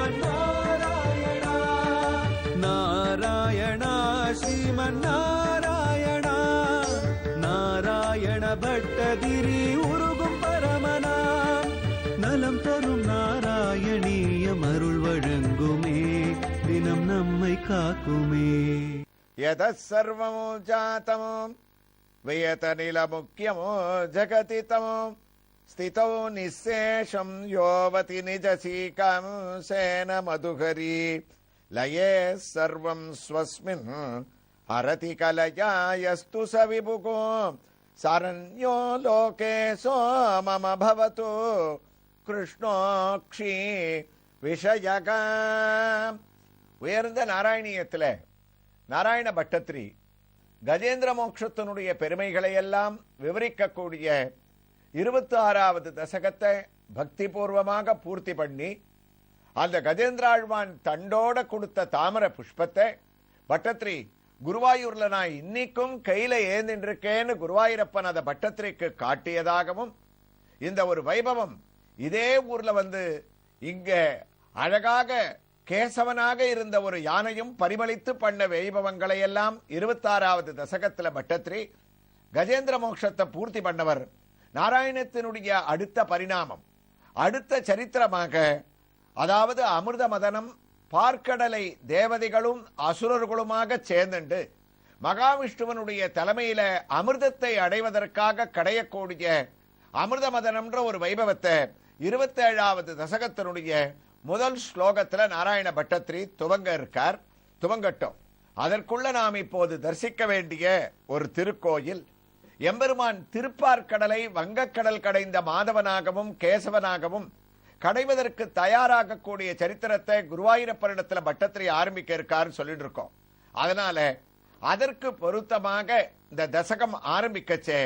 ஸ்ரீமன்னாராயணா நாராயணா ஸ்ரீமன்னாராயணா நாராயண பட்டதிரி உருகும் பரமனா நலம் தரும் நாராயணீயம் அருள் வழங்குமே தினம் நம்மை காக்குமே. யதஸ் சர்வமோ ஜாதமோ வியதநில முக்கியமோ ஜகதி தமோ ஸ்திதோ நிசேஷம் யோவதி நிஜசீகம் சேன மதுகரி லயே சர்வம் ஸ்வஸ்மின் அரதி கலயாயஸ்து சவிபுகோ சரண்யோ லோகேசோ மம பவது கிருஷ்ணோக்ஷி விஷயக. உயர்ந்த நாராயணியத்தில் நாராயண பட்டத்திரி கஜேந்திர மோட்சத்தினுடைய பெருமைகளை எல்லாம் விவரிக்கக்கூடிய 26வது தசகத்தை பக்தி பூர்வமாக பூர்த்தி பண்ணி அந்த கஜேந்திராழ்வான் தண்டோட கொடுத்த தாமர புஷ்பத்தை பட்டத்திரி குருவாயூர்ல நான் இன்னைக்கும் கையில ஏந்திருக்கேன்னு குருவாயூரப்பன் அதை பட்டத்திரிக்கு காட்டியதாகவும் இந்த ஒரு வைபவம் இதே ஊர்ல இங்க அழகாக கேசவனாக இருந்த ஒரு யானையும் பரிமளித்து பண்ண வைபவங்களை எல்லாம் 26வது தசகத்துல பட்டத்திரி கஜேந்திர மோட்சத்தை பூர்த்தி பண்ணவர். நாராயணத்தினுடைய அடுத்த பரிணாமம் அடுத்த சரித்திரமாக அதாவது அமிர்த மதனம் பார்க்கடலை தேவதைகளும் அசுரர்களுமாக சேர்ந்துண்டு மகாவிஷ்ணுவனுடைய தலைமையில அமிர்தத்தை அடைவதற்காக கடையக்கூடிய அமிர்த மதனம்ன்ற ஒரு வைபவத்தை 27வது தசகத்தினுடைய முதல் ஸ்லோகத்துல நாராயண பட்டத்திரி துவங்க இருக்கார். துவங்கட்டும். அதற்குள்ள நாம் இப்போது தரிசிக்க வேண்டிய ஒரு திருக்கோயில் எம்பெருமான் திருப்பார்கடலை வங்கக்கடல் கடைந்த மாதவனாகவும் கேசவனாகவும் கடைவதற்கு தயாராக கூடிய சரித்திரத்தை குருவாயூரப்பனிடத்துல பட்டத்திரி ஆரம்பிக்க இருக்காருன்னு சொல்லிட்டு இருக்கோம். அதனால அதற்கு பொருத்தமாக இந்த தசகம் ஆரம்பிக்கச்சே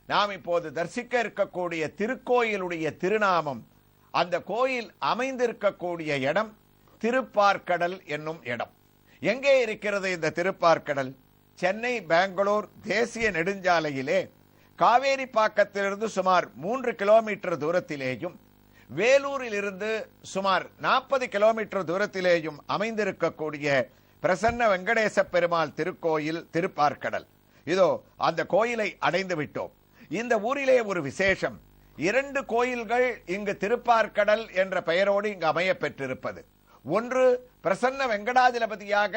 நாம் இப்போது தரிசிக்க இருக்கக்கூடிய திருக்கோயிலுடைய திருநாமம் அந்த கோயில் அமைந்திருக்கக்கூடிய இடம் திருப்பார்கடல் என்னும் இடம். எங்கே இருக்கிறது இந்த திருப்பார்கடல்? சென்னை பெங்களூர் தேசிய நெடுஞ்சாலையிலே காவேரி பாக்கத்திலிருந்து சுமார் 3 கிலோமீட்டர் தூரத்திலேயும் வேலூரில் இருந்து சுமார் 40 கிலோமீட்டர் தூரத்திலேயும் அமைந்திருக்கக்கூடிய பிரசன்ன வெங்கடேச பெருமாள் திருக்கோயில் திருப்பார்கடல். இதோ அந்த கோயிலை அடைந்து விட்டோம். இந்த ஊரிலே ஒரு விசேஷம். 2 கோயில்கள் இங்கு திருப்பார்கடல் என்ற பெயரோடு இங்கு அமைய பெற்றிருப்பது. ஒன்று பிரசன்ன வெங்கடாஜலபதியாக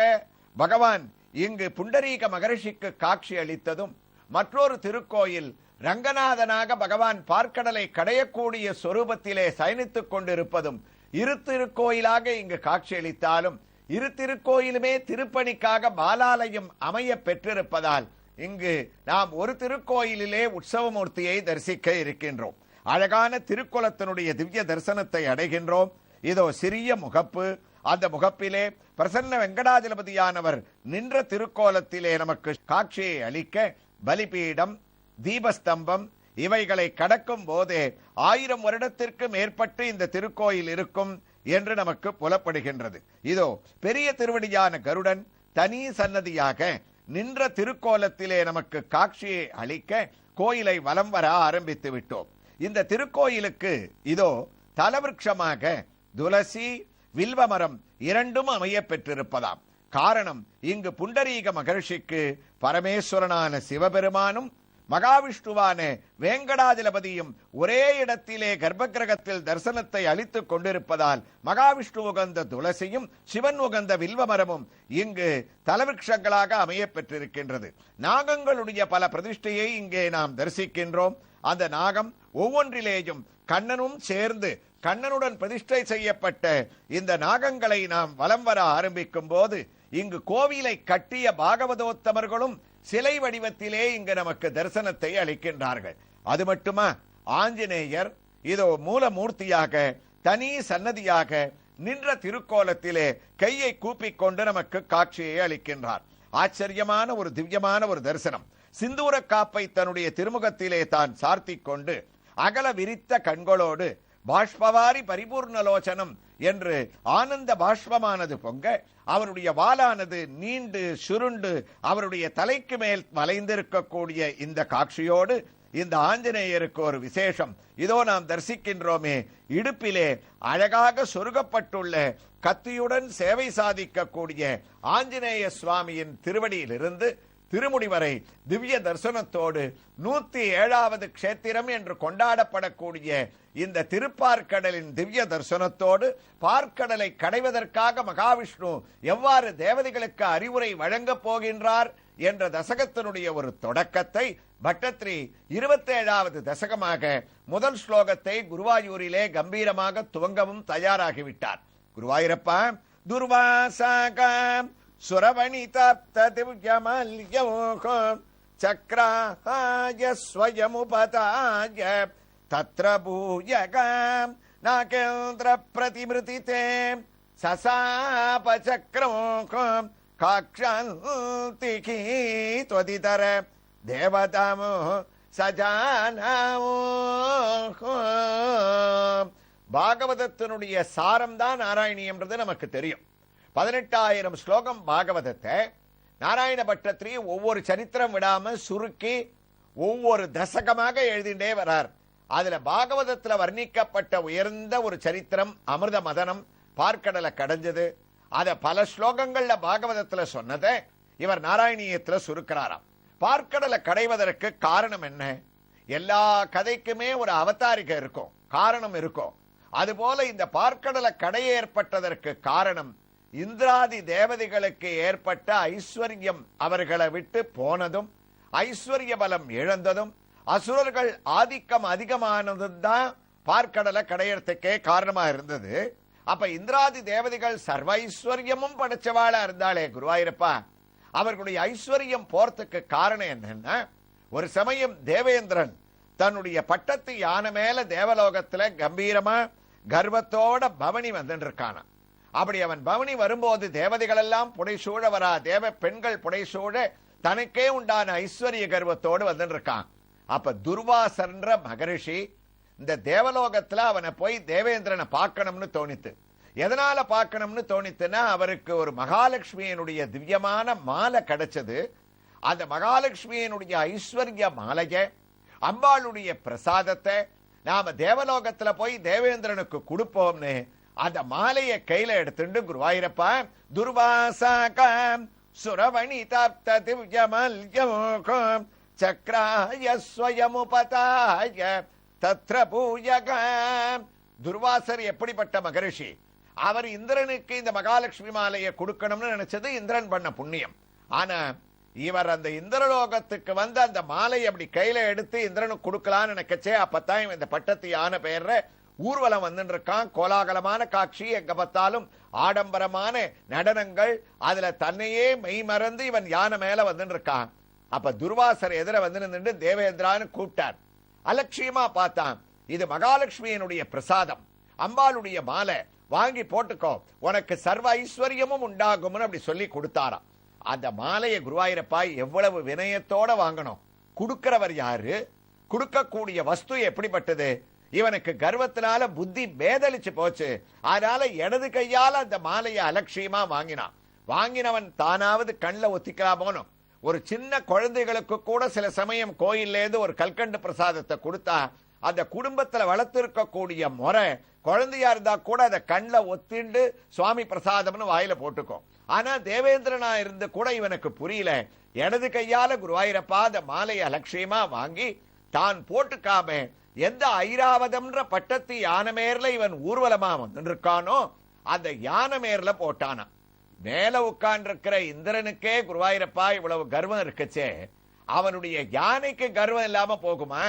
பகவான் இங்கு புண்டரீக மகரிஷிக்கு காட்சி அளித்ததும், மற்றொரு திருக்கோயில் ரங்கநாதனாக பகவான் பார்க்கடலை கடையக்கூடிய சொரூபத்திலே சயனித்துக் கொண்டிருப்பதும் இரு திருக்கோயிலாக இங்கு காட்சியளித்தாலும் இரு திருக்கோயிலுமே திருப்பணிக்காக பாலாலயம் அமைய பெற்றிருப்பதால் இங்கு நாம் ஒரு திருக்கோயிலிலே உற்சவமூர்த்தியை தரிசிக்க இருக்கின்றோம். அழகான திருக்குளத்தினுடைய திவ்ய தரிசனத்தை அடைகின்றோம். இதோ சிறிய முகப்பு. அந்த முகப்பிலே பிரசன்ன வெங்கடாஜலபதியானவர் நின்ற திருக்கோலத்திலே நமக்கு காட்சியை அளிக்க பலிபீடம் தீபஸ்தம்பம் இவைகளை கடக்கும் போதே 1000 வருடத்திற்கு மேற்பட்டு இந்த திருக்கோயில் இருக்கும் என்று நமக்கு புலப்படுகின்றது. இதோ பெரிய திருவடியான கருடன் தனி சன்னதியாக நின்ற திருக்கோலத்திலே நமக்கு காட்சியை அளிக்க கோயிலை வலம் வர ஆரம்பித்து விட்டோம். இந்த திருக்கோயிலுக்கு இதோ தலவிருட்சமாக துளசி வில்வமரம் இரண்டும் அமைய பெற்றிருப்பதாம். காரணம், இங்கு புண்டரீக மகர்ஷிக்கு பரமேஸ்வரனான சிவபெருமானும் மகாவிஷ்ணுவான வேங்கடாஜலபதியும் ஒரே இடத்திலே கர்ப்பகிரகத்தில் தரிசனத்தை அளித்துக் கொண்டிருப்பதால் மகாவிஷ்ணு உகந்த துளசியும் சிவன் உகந்த வில்வமரமும் இங்கு தலவிருட்சங்களாக அமைய பெற்றிருக்கின்றது. நாகங்களுடைய பல பிரதிஷ்டையை இங்கே நாம் தரிசிக்கின்றோம். அந்த நாகம் ஒவ்வொன்றிலேயும் கண்ணனும் சேர்ந்து கண்ணனுடன் பிரதிஷ்டை செய்யப்பட்ட இந்த நாகங்களை நாம் வலம் வர ஆரம்பிக்கும் போது இங்கு கோவிலை கட்டிய பாகவதோத்தமர்களும் சிலை வடிவத்திலே இங்கு நமக்கு தரிசனத்தை அளிக்கின்றார்கள். அது மட்டுமா, ஆஞ்சநேயர் இதோ மூலமூர்த்தியாக தனி சன்னதியாக நின்ற திருக்கோலத்திலே கையை கூப்பிக்கொண்டு நமக்கு காட்சியை அளிக்கின்றார். ஆச்சரியமான ஒரு திவ்யமான ஒரு தரிசனம். சிந்தூர காப்பை தன்னுடைய திருமுகத்திலே தான் சார்த்திக் கொண்டு அகல விரித்த கண்களோடு பாஷ்பவாரி பரிபூர்ணலோச்சனம் என்று ஆனந்த பாஷ்பமானது பொங்க அவருடைய வாளானது நீண்டு சுருண்டு அவருடைய தலைக்கு மேல் வளைந்திருக்கக்கூடிய இந்த காட்சியோடு இந்த ஆஞ்சநேயருக்கு ஒரு விசேஷம். இதோ நாம் தரிசிக்கின்றோமே, இடுப்பிலே அழகாக சொருகப்பட்டுள்ள கத்தியுடன் சேவை சாதிக்கக்கூடிய ஆஞ்சநேய சுவாமியின் திருவடியிலிருந்து திருமுடி வரை திவ்ய தரிசனத்தோடு 107வது க்ஷேத்திரம் என்று கொண்டாடப்படக்கூடிய இந்த திருப்பார்க்கடலின் திவ்ய தரிசனத்தோடு பார்க்கடலை கடைவதற்காக மகாவிஷ்ணு எவ்வாறு தேவதைகளுக்கு அறிவுரை வழங்கப் போகின்றார் என்ற தசகத்தினுடைய ஒரு தொடக்கத்தை பட்டத்ரி 27வது தசகமாக முதல் ஸ்லோகத்தை குருவாயூரிலே கம்பீரமாக துவங்கவும் தயாராகிவிட்டார். குருவாயூரப்பா, துர்வாசாகம் சுரவணிதப்த திவ்யமல்யோகம் சக்ராய ஸ்வயமுபதாய தத்ர பூயகம் நாகேந்திர பிரதிமிருதிதே சசாப சக்ரோகம் காக்ஷாந்திகி த்வதிதர தேவதாமோ சஜானாமோ. பாகவதத்தினுடைய சாரம்தான் நாராயணியம்ன்றது நமக்கு தெரியும். 18,000 ஸ்லோகம் பாகவதத்தை நாராயண பட்டத்ரி ஒவ்வொரு சரித்திரம் விடாம சுருக்கி ஒவ்வொரு தசகமாக எழுதிண்டே வரார். அதுல பாகவதத்துல வர்ணிக்கப்பட்ட உயர்ந்த ஒரு சரித்திரம் அமிர்த மதனம், பார்க்கடலை கடைஞ்சது. அத பல ஸ்லோகங்கள்ல பாகவதத்துல சொன்னதை இவர் நாராயணியத்துல சுருக்கிறாராம். பார்க்கடலை கடைவதற்கு காரணம் என்ன? எல்லா கதைக்குமே ஒரு அவதாரிக இருக்கும், காரணம் இருக்கும். அதுபோல இந்த பார்க்கடலை கடை ஏற்பட்டதற்கு காரணம் இந்திராதி தேவதைகளுக்கு ஏற்பட்ட ஐஸ்வர்யம் அவர்களை விட்டு போனதும், ஐஸ்வர்ய பலம் இழந்ததும், அசுரர்கள் ஆதிக்கம் அதிகமானதும் தான் பார்க்கடலை கடையறதுக்கே காரணமா இருந்தது. அப்ப இந்திராதி தேவதைகள் சர்வ ஐஸ்வர்யமும் படைச்சவாளா இருந்தாலே குருவாயூரப்பா, அவர்களுடைய ஐஸ்வர்யம் போறதுக்கு காரணம் என்னன்னா, ஒரு சமயம் தேவேந்திரன் தன்னுடைய பட்டத்து யானை மேல தேவலோகத்துல கம்பீரமா கர்வத்தோட பவனி வந்துட்டு இருக்கான. அப்படி அவன் பவனி வரும்போது தேவதைகள் எல்லாம் புடைசூழ வரா, தேவ பெண்கள் புடைசூழ தனக்கே உண்டான ஐஸ்வர்ய கர்வத்தோடு வந்துட்டு இருக்கான். அப்ப துர்வாசன்ற மகரிஷி இந்த தேவலோகத்துல அவனை போய் தேவேந்திரனை பார்க்கணும்னு தோணித்து. எதனால பார்க்கணும்னு தோணித்துன்னா, அவருக்கு ஒரு மகாலட்சுமியினுடைய திவ்யமான மாலை கிடைச்சது. அந்த மகாலட்சுமியினுடைய ஐஸ்வர்ய மாலைய அம்பாளுடைய பிரசாதத்தை நாம தேவலோகத்துல போய் தேவேந்திரனுக்கு கொடுப்போம்னு அந்த மாலையை கையில எடுத்துட்டு குருவாயூரப்பா, துர்வாசாகம் சுரவணிதப்த திவ்யமல்யோகம் சக்ராய ஸ்வயமுபதாய தத்ர பூயகம். துர்வாசர் எப்படிப்பட்ட மகரிஷி? அவர் இந்திரனுக்கு இந்த மகாலட்சுமி மாலையை கொடுக்கணும்னு நினைச்சது இந்திரன் பண்ண புண்ணியம். ஆனா இவர் அந்த இந்திரலோகத்துக்கு வந்து அந்த மாலையை அப்படி கையில எடுத்து இந்திரனுக்கு கொடுக்கலான்னு நினைக்கச்சே, அப்பத்தான் இந்த பட்டத்து யானை பெயர்ற ஊர்வலம் வந்துட்டு இருக்கான். கோலாகலமான காட்சி, எங்க பார்த்தாலும் ஆடம்பரமான நடனங்கள், அதுல தன்னையே மெய் மறந்து இவன் யானை மேல வந்துட்டு இருக்கான். அப்ப துர்வாசர் எதிர வந்து நின்று தேவேந்திரான்னு கூப்பிட்டார். அலட்சியமா பார்த்தான். இது மகாலட்சுமியினுடைய பிரசாதம், அம்பாளுடைய மாலை, வாங்கி போட்டுக்கோ, உனக்கு சர்வ ஐஸ்வர்யமும் உண்டாகும்னு அப்படி சொல்லி கொடுத்தாராம். அந்த மாலையை குருவாயூரப்பா எவ்வளவு வினயத்தோட வாங்கணும். கொடுக்கிறவர் யாரு? கொடுக்கக்கூடிய வஸ்து எப்படிப்பட்டது? இவனுக்கு கர்வத்தினால புத்தி பேதலிச்சு போச்சு. அதனால இடது கையால அந்த மாலையை அலட்சியமா வாங்கினான். வாங்கினவன் தானாவது கண்ணில் ஒத்திக்கலாமோனும். ஒரு சின்ன குழந்தைகளுக்கு கூட சில சமயம் கோயில்லேருந்து ஒரு கல்கண்டு பிரசாதத்தை கொடுத்தா அந்த குடும்பத்துல வளர்த்திருக்கக்கூடிய முறை, குழந்தையா இருந்தா கூட அதை கண்ணில் ஒத்திண்டு சுவாமி பிரசாதம்னு வாயில போட்டுக்கும். ஆனா தேவேந்திரனா இருந்து கூட இவனுக்கு புரியல. இடது கையால குருவாயூரப்பா அந்த மாலையை அலட்சியமா வாங்கி தான் போட்டுக்காம எந்த ஐராவதம்ன்ற பட்டத்து யானை மேர்ல இவன் ஊர்வலமா வந்து இருக்கானோ அந்த யானை மேர்ல போட்டானா. மேல உட்கார்ந்திருக்கிற இந்திரனுக்கே குருவாயூரப்பா இவ்வளவு கர்வம் இருக்குச்சே, அவனுடைய யானைக்கு கர்வம் இல்லாம போகுமா?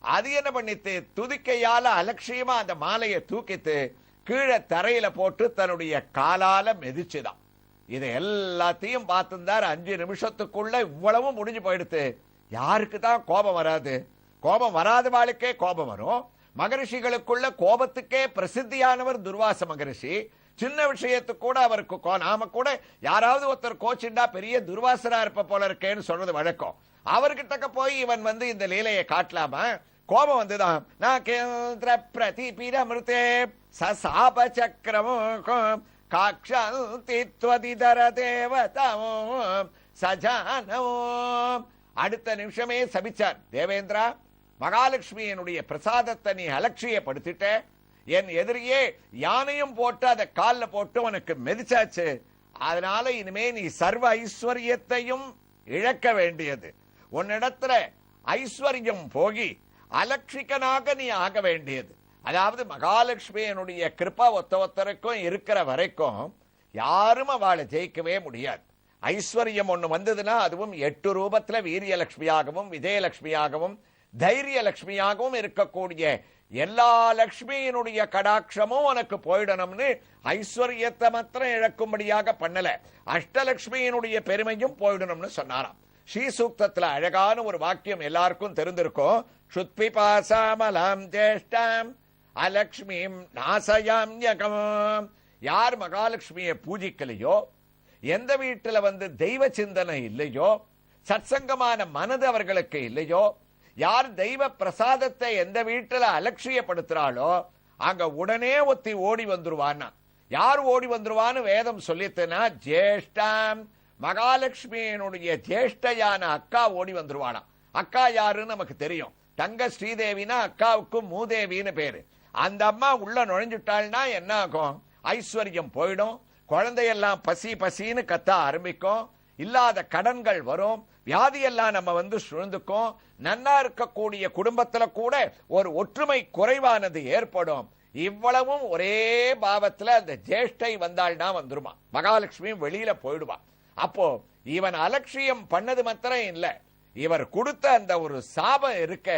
அது என்ன பண்ணித்து, துதிக்கையால அலட்சியமா அந்த மாலையை தூக்கித்து கீழே தரையில போட்டு தன்னுடைய காலால மிதிச்சுதான். இதை எல்லாத்தையும் பார்த்திருந்தார். 5 நிமிஷத்துக்குள்ள இவ்வளவு முடிஞ்சு போயிடுத்து. யாருக்கு தான் கோபம் வராது? கோபம் வராத வாழ்க்கே கோபம் வரும். மகரிஷிகளுக்குள்ள கோபத்துக்கே பிரசித்தியானவர் துர்வாச மகரிஷி. சின்ன விஷயத்துக்கு கூட அவருக்கு நாம கூட யாராவது ஒருத்தர் கோச்சிண்டா பெரிய துர்வாசனா இருப்ப போல இருக்கேன்னு சொல்றது வழக்கம். அவர்கிட்ட போய் இவன் வந்து இந்த லீலையை காட்டலாமா? கோபம் வந்துதான். நான் கேந்திர பிரதிபிரமிருத்தே சசாப சக்கரமும் காக்ஷாந்தித்வதிதர தேவதமோ சஜானோ. அடுத்த நிமிஷமே சபிச்சார். தேவேந்திரா, மகாலட்சுமியினுடைய பிரசாதத்தை நீ அலட்சியப்படுத்திட்ட, என் எதிரியே யானையும் போட்டு அதை காலில் போட்டு உனக்கு மெதிச்சாச்சு. அதனால இனிமே நீ சர்வ ஐஸ்வர்யத்தையும் இழக்க வேண்டியது, உன்னிடத்துல ஐஸ்வர்யம் போகி அலட்சிகனாக நீ ஆக வேண்டியது. அதாவது மகாலட்சுமியினுடைய கிருபா ஒத்தருக்கும் இருக்கிற வரைக்கும் யாரும் அவளை ஜெயிக்கவே முடியாது. ஐஸ்வர்யம் ஒண்ணு வந்ததுன்னா அதுவும் 8 ரூபத்துல வீரியலட்சுமியாகவும் விஜயலட்சுமியாகவும் தைரியலட்சுமியாகவும் இருக்கக்கூடிய எல்லா லட்சுமியினுடைய கடாட்சமும் உனக்கு போயிடணும்னு ஐஸ்வர்யத்தை மாத்திரம் இழக்கும்படியாக பண்ணல, அஷ்டலட்சுமியினுடைய பெருமையும் போயிடணும்னு சொன்னாராம். ஸ்ரீ சூக்தத்துல அழகான ஒரு வாக்கியம் எல்லாருக்கும் தெரிந்திருக்கும். சுத்பிபாசாமலாம் ஜேஷ்டாம் அலக்ஷ்மிம் நாசயாம்யகம். யார் மகாலட்சுமியை பூஜிக்கலையோ, எந்த வீட்டுல தெய்வ சிந்தனை இல்லையோ, சத்சங்கமான மனது அவர்களுக்கு இல்லையோ, யார் தெய்வ பிரசாதத்தை எந்த வீட்டுல அலட்சியப்படுத்துறாளோ அங்க உடனே ஒத்தி ஓடி வந்துருவான்னா. யார் ஓடி வந்துருவான்னு வேதம் சொல்லித்துனா ஜேஷ்டாம், மகாலட்சுமியினுடைய ஜேஷ்டையான அக்கா ஓடி வந்துருவானா. அக்கா யாருன்னு நமக்கு தெரியும். தங்க ஸ்ரீதேவினா அக்காவுக்கு மூதேவின்னு பேரு. அந்த அம்மா உள்ள நுழைஞ்சுட்டாள்னா என்ன ஆகும்? ஐஸ்வர்யம் போயிடும், குழந்தையெல்லாம் பசி பசின்னு கத்த ஆரம்பிக்கும், இல்லாத கடன்கள் வரும், வியாதியெல்லாம் நம்ம சுழ்ந்துக்கும், நன்னா இருக்கக்கூடிய குடும்பத்துல கூட ஒரு ஒற்றுமை குறைவானது ஏற்படும். இவ்வளவும் ஒரே பாவத்துல அந்த ஜேஷ்டை வந்தாள்னா வந்துருமா, மகாலட்சுமி வெளியில போயிடுவா. அப்போ இவன் அலட்சியம் பண்ணது மாத்திரம் இல்ல, இவர் கொடுத்த அந்த ஒரு சாபம் இருக்க,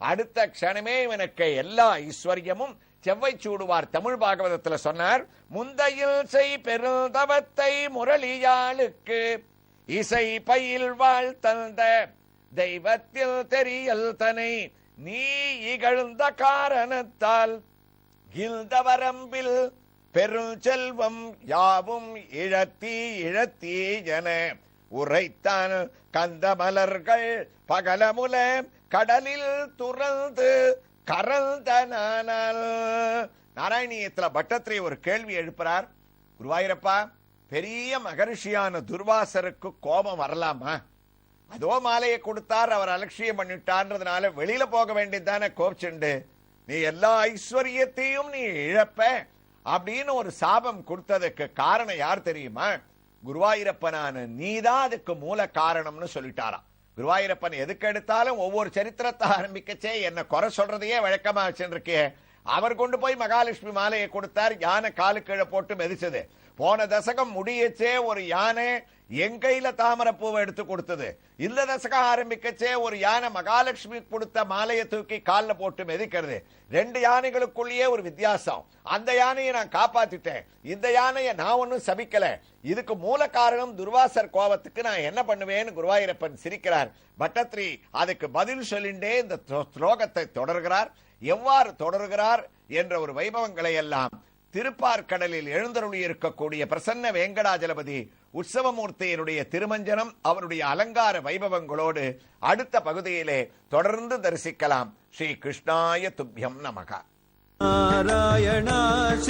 அடுத்த க்ஷணமே இவனுக்கு எல்லா ஐஸ்வர்யமும் செவ்வை சூடுவார். தமிழ் பாகவதத்துல சொன்னார், முந்தையில் செய் பெருந்தவத்தை முரளியாளுக்கு இசை பயில் வாழ் தந்த தெய்வத்தில் தெரியல் தனை நீ இகழ்ந்த காரணத்தால் இந்த வரம்பில் பெருஞ்செல்வம் யாவும் இழத்தி இழத்தி என உரைத்தான் கந்த மலர்கள் பகலமுல கடலில் துறந்து கரந்த நானால். நாராயணியத்துல பட்டத்திரி ஒரு கேள்வி எழுப்புறார். குருவாயூரப்பா, பெரிய மகரிஷியான துர்வாசருக்கு கோபம் வரலாமா? அதோ மாலையை கொடுத்தார், அவர் அலட்சியம் பண்ணிட்டான்றதுனால வெளியில போக வேண்டியதானே கோபிச்சுண்டு, நீ எல்லா ஐஸ்வர்யத்தையும் நீ இழப்ப அப்படின்னு ஒரு சாபம் கொடுத்ததுக்கு காரணம் யார் தெரியுமா? குருவாயூரப்பனான நீதான் அதுக்கு மூல காரணம்னு சொல்லிட்டாராம். குருவாயூரப்பன் எதுக்கு எடுத்தாலும் ஒவ்வொரு சரித்திரத்தை ஆரம்பிக்கச்சே என்ன குறை சொல்றதையே வழக்கமா வச்சுருக்கே. அவர் கொண்டு போய் மகாலட்சுமி மாலையை கொடுத்தார், யானை காலு கீழே போட்டு மெதிச்சது. போன தசகம் முடியச்சே ஒரு யானை எங்கையில தாமரப்பூவை எடுத்து கொடுத்தது. இந்த தசகம் ஆரம்பிக்கச்சே ஒரு யானை மகாலட்சுமி கொடுத்த மாலையை தூக்கி காலில் போட்டு மெதிக்கிறது. 2 யானைகளுக்குள்ளேயே ஒரு வித்தியாசம். அந்த யானையை நான் காப்பாத்திட்டேன், இந்த யானையை நான் ஒன்னும் சபிக்கல. இதுக்கு மூல காரணம் துர்வாசர் கோபத்துக்கு நான் என்ன பண்ணுவேன்னு குருவாயூரப்பன் சிரிக்கிறார். பட்டத்திரி அதுக்கு பதில் சொல்லிண்டே இந்த ஸ்லோகத்தை தொடர்கிறார். எவ்வாறு தொடர்கிறார் என்ற ஒரு வைபவங்களை எல்லாம் திருப்பார்கடலில் எழுந்தருளி இருக்கக்கூடிய பிரசன்ன வேங்கடாஜலபதி உற்சவமூர்த்தியினுடைய திருமஞ்சனம், அவருடைய அலங்கார வைபவங்களோடு அடுத்த பகுதியிலே தொடர்ந்து தரிசிக்கலாம். ஸ்ரீ கிருஷ்ணாய துப்யம் நமக. நாராயணா ஸ்ரீ